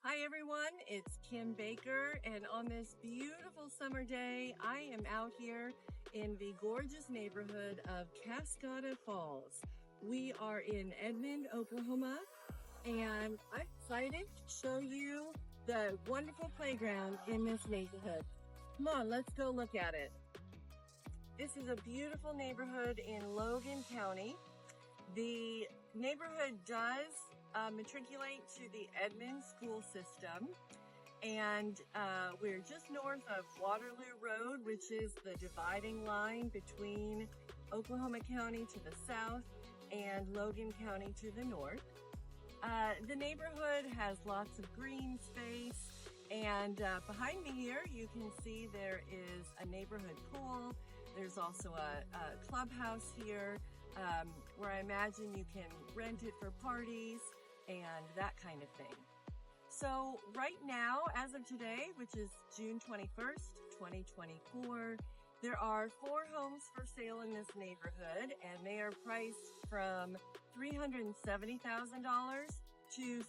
Hi everyone, it's Kim Baker, and on this beautiful summer day, I am out here in the gorgeous neighborhood of Cascata Falls. We are in Edmond, Oklahoma, and I'm excited to show you the wonderful playground in this neighborhood. Come on, let's go look at it. This is a beautiful neighborhood in Logan County. The neighborhood does matriculate to the Edmond school system, and we're just north of Waterloo Road, which is the dividing line between Oklahoma County to the south and Logan County to the north. The neighborhood has lots of green space, and behind me here you can see there is a neighborhood pool. There's also a clubhouse here where I imagine you can rent it for parties and that kind of thing. So right now, as of today, which is June 21st, 2024, there are 4 homes for sale in this neighborhood, and they are priced from $370,000 to $600,000.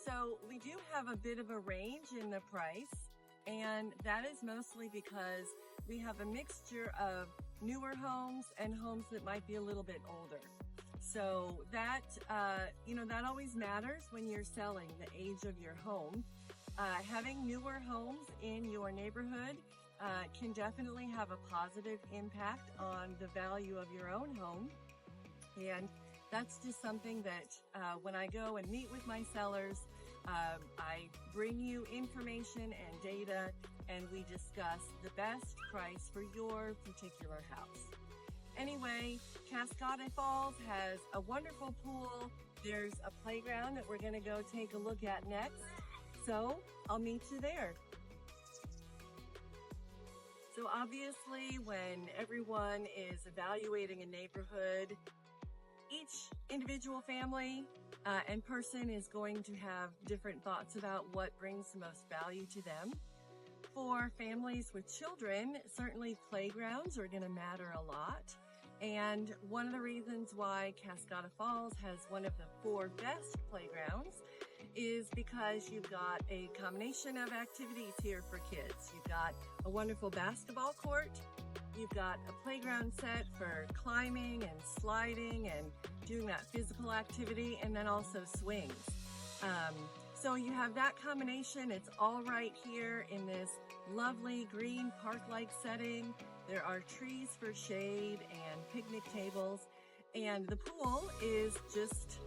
So we do have a bit of a range in the price, and that is mostly because we have a mixture of newer homes and homes that might be a little bit older. So that, that always matters when you're selling, the age of your home. Having newer homes in your neighborhood can definitely have a positive impact on the value of your own home. And that's just something that when I go and meet with my sellers, I bring you information and data, and we discuss the best price for your particular house. Anyway, Cascata Falls has a wonderful pool. There's a playground that we're going to go take a look at next. So I'll meet you there. So obviously, when everyone is evaluating a neighborhood, each individual family and person is going to have different thoughts about what brings the most value to them. For families with children, certainly playgrounds are going to matter a lot. And one of the reasons why Cascata Falls has one of the 4 best playgrounds is because you've got a combination of activities here for kids. You've got a wonderful basketball court. You've got a playground set for climbing and sliding and doing that physical activity, and then also swings. So you have that combination. It's all right here in this lovely green park-like setting. There are trees for shade and picnic tables, and the pool is just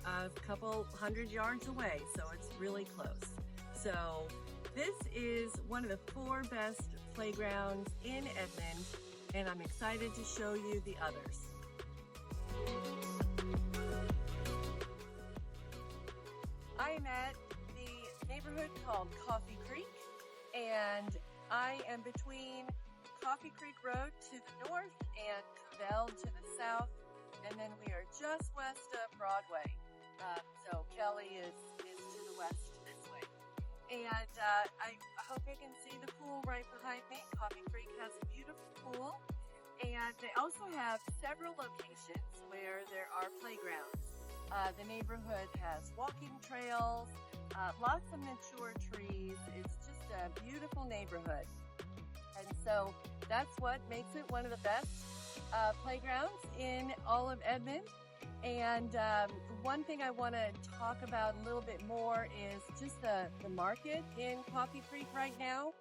a couple hundred yards away, so it's really close. So this is one of the 4 best playgrounds in Edmond, and I'm excited to show you the others. I am at the neighborhood called Coffee Creek, and I am between Coffee Creek Road to the north and Cavell to the south, and then we are just west of Broadway. So Kelly is to the west this way. And I hope you can see the pool right behind me. Coffee Creek has a beautiful pool, and they also have several locations where there are playgrounds. The neighborhood has walking trails, lots of mature trees. It's just a beautiful neighborhood. And so that's what makes it one of the best playgrounds in all of Edmond. And one thing I want to talk about a little bit more is just the market in Coffee Creek right now.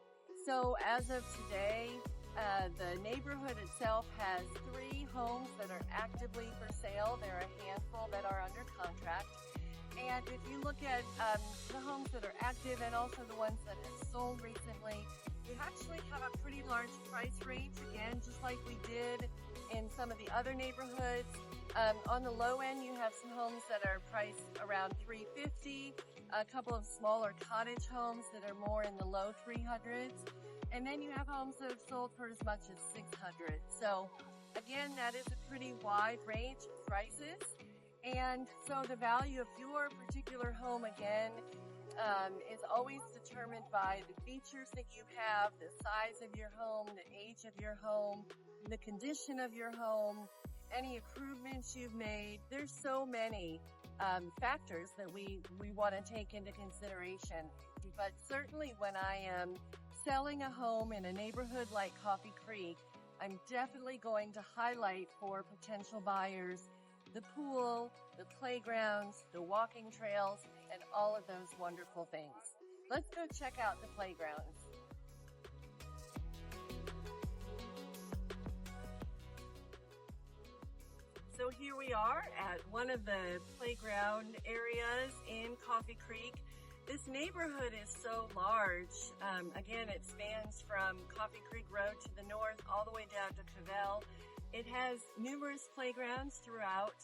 So as of today, the neighborhood itself has 3 homes that are actively for sale. There are a handful that are under contract. And if you look at the homes that are active and also the ones that have sold recently, you actually have a pretty large price range, again, just like we did in some of the other neighborhoods. On the low end, you have some homes that are priced around $350, a couple of smaller cottage homes that are more in the low 300s, and then you have homes that have sold for as much as $600. So again, that is a pretty wide range of prices. And so the value of your particular home, again, is always determined by the features that you have, the size of your home, the age of your home, the condition of your home, any improvements you've made. There's so many factors that we want to take into consideration. But certainly when I am selling a home in a neighborhood like Coffee Creek, I'm definitely going to highlight for potential buyers the pool, the playgrounds, the walking trails, and all of those wonderful things. Let's go check out the playgrounds. So here we are at one of the playground areas in Coffee Creek. This neighborhood is so large. Again, it spans from Coffee Creek Road to the north all the way down to Cavell. It has numerous playgrounds throughout.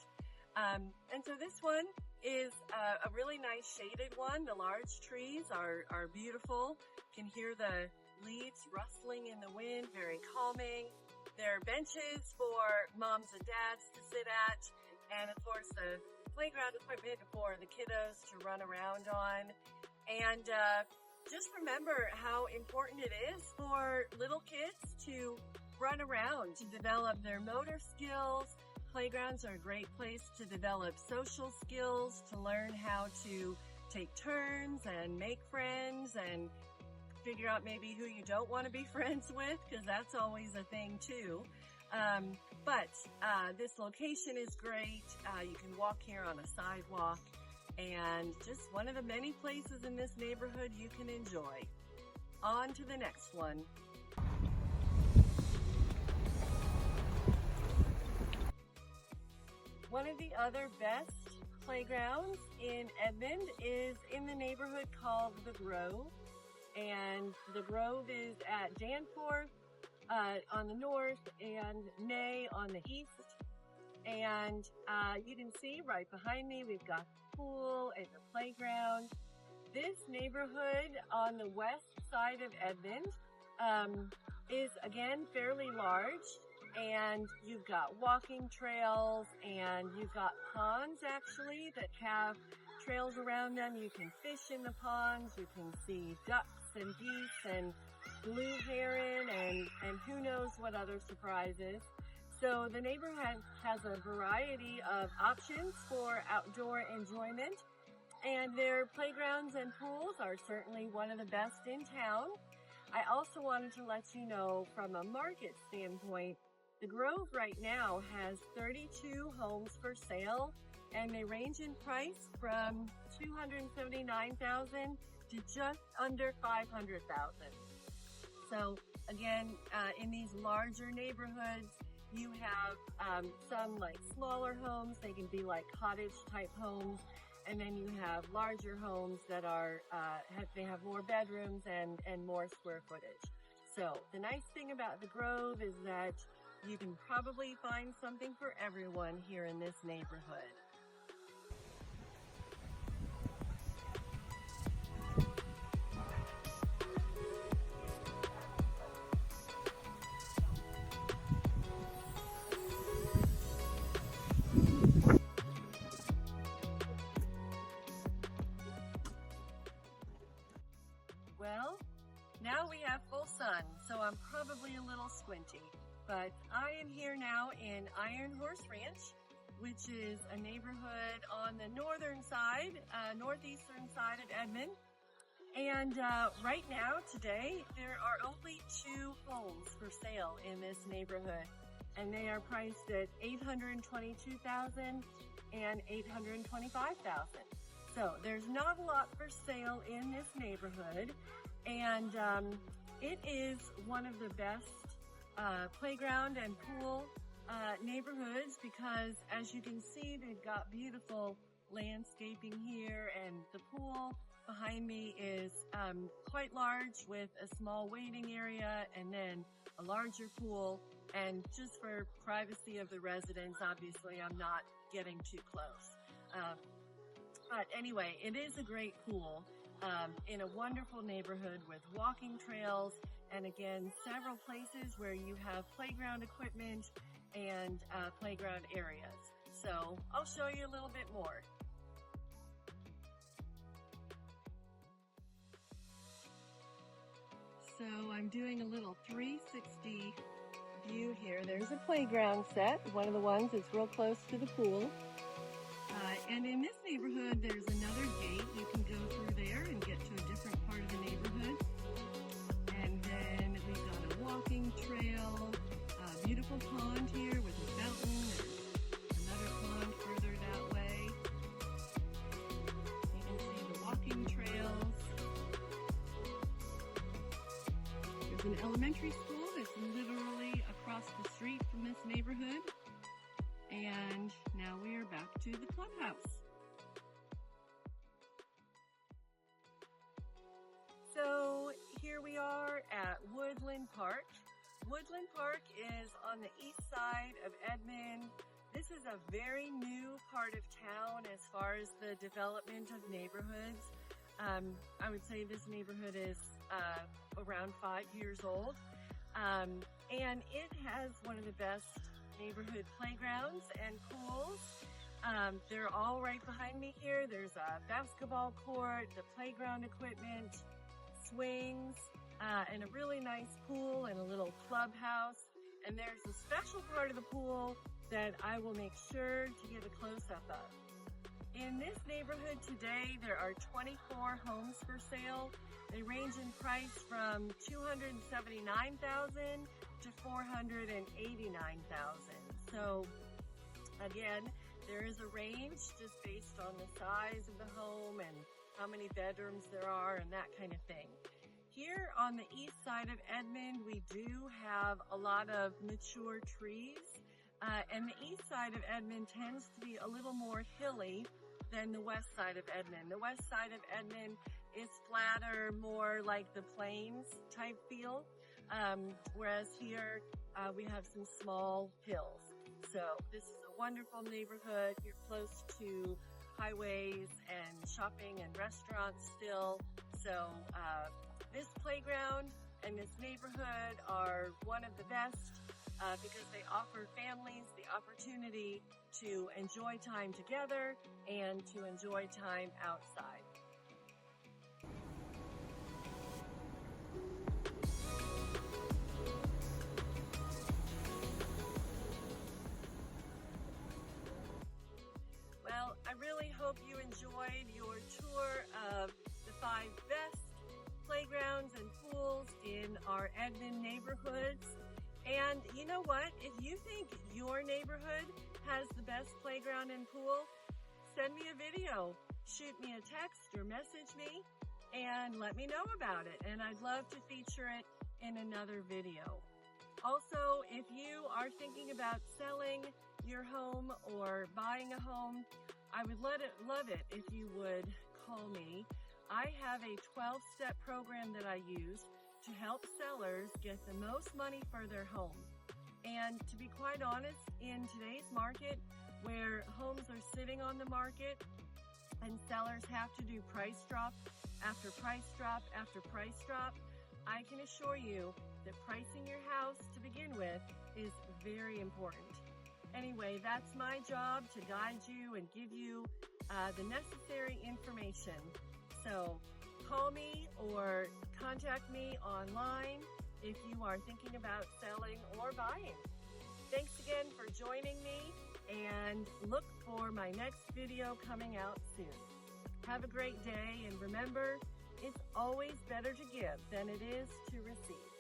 And so this one is a really nice shaded one. The large trees are beautiful. You can hear the leaves rustling in the wind, very calming. There are benches for moms and dads to sit at, and of course the playground equipment for the kiddos to run around on. And just remember how important it is for little kids to run around, to develop their motor skills. Playgrounds are a great place to develop social skills, to learn how to take turns and make friends and figure out maybe who you don't want to be friends with, because that's always a thing too. But this location is great. You can walk here on a sidewalk, and just one of the many places in this neighborhood you can enjoy. On to the next one. One of the other best playgrounds in Edmond is in the neighborhood called The Grove. And The Grove is at Danforth on the north and May on the east. And you can see right behind me, we've got the pool and the playground. This neighborhood on the west side of Edmond is, again, fairly large. And you've got walking trails, and you've got ponds actually that have trails around them. You can fish in the ponds, you can see ducks and geese and blue heron and who knows what other surprises. So the neighborhood has a variety of options for outdoor enjoyment, and their playgrounds and pools are certainly one of the best in town. I also wanted to let you know from a market standpoint, The Grove right now has 32 homes for sale, and they range in price from $279,000 to just under $500,000. So again, in these larger neighborhoods, you have some like smaller homes. They can be like cottage type homes, and then you have larger homes that are they have more bedrooms and more square footage. So the nice thing about The Grove is that you can probably find something for everyone here in this neighborhood. Well, now we have full sun, so I'm probably a little squinty. But I am here now in Iron Horse Ranch, which is a neighborhood on the northern side, northeastern side of Edmond. And right now, today, there are only 2 homes for sale in this neighborhood, and they are priced at $822,000 and $825,000. So there's not a lot for sale in this neighborhood, and it is one of the best playground and pool neighborhoods, because as you can see, they've got beautiful landscaping here, and the pool behind me is quite large with a small waiting area and then a larger pool. And just for privacy of the residents, obviously I'm not getting too close. But anyway, it is a great pool in a wonderful neighborhood with walking trails, and again, several places where you have playground equipment and playground areas. So I'll show you a little bit more. So I'm doing a little 360 view here. There's a playground set, one of the ones that's real close to the pool. And in this is an elementary school that's literally across the street from this neighborhood. And now we are back to the clubhouse. So here we are at Woodland Park. Woodland Park is on the east side of Edmond. This is a very new part of town as far as the development of neighborhoods. I would say this neighborhood is around 5 years old. And it has one of the best neighborhood playgrounds and pools. They're all right behind me here. There's a basketball court, the playground equipment, swings, and a really nice pool and a little clubhouse. And there's a special part of the pool that I will make sure to get a close-up of. In this neighborhood today, there are 24 homes for sale. They range in price from $279,000 to $489,000. So again, there is a range just based on the size of the home and how many bedrooms there are and that kind of thing. Here on the east side of Edmond, we do have a lot of mature trees. And the east side of Edmond tends to be a little more hilly than the west side of Edmond. The west side of Edmond is flatter, more like the plains type feel. Whereas here, we have some small hills. So this is a wonderful neighborhood. You're close to highways and shopping and restaurants still. So this playground and this neighborhood are one of the best because they offer families the opportunity to enjoy time together and to enjoy time outside. Well, I really hope you enjoyed your tour of the 5 best playgrounds and pools in our Edmond neighborhoods. And you know what? If you think your neighborhood has the best playground and pool, send me a video, shoot me a text or message me and let me know about it. And I'd love to feature it in another video. Also, if you are thinking about selling your home or buying a home, I would love it if you would call me. I have a 12-step program that I use to help sellers get the most money for their home. And to be quite honest, in today's market, where homes are sitting on the market and sellers have to do price drop after price drop after price drop, I can assure you that pricing your house to begin with is very important. Anyway, that's my job to guide you and give you the necessary information. So call me or contact me online if you are thinking about selling or buying. Thanks again for joining me and look for my next video coming out soon. Have a great day and remember, it's always better to give than it is to receive.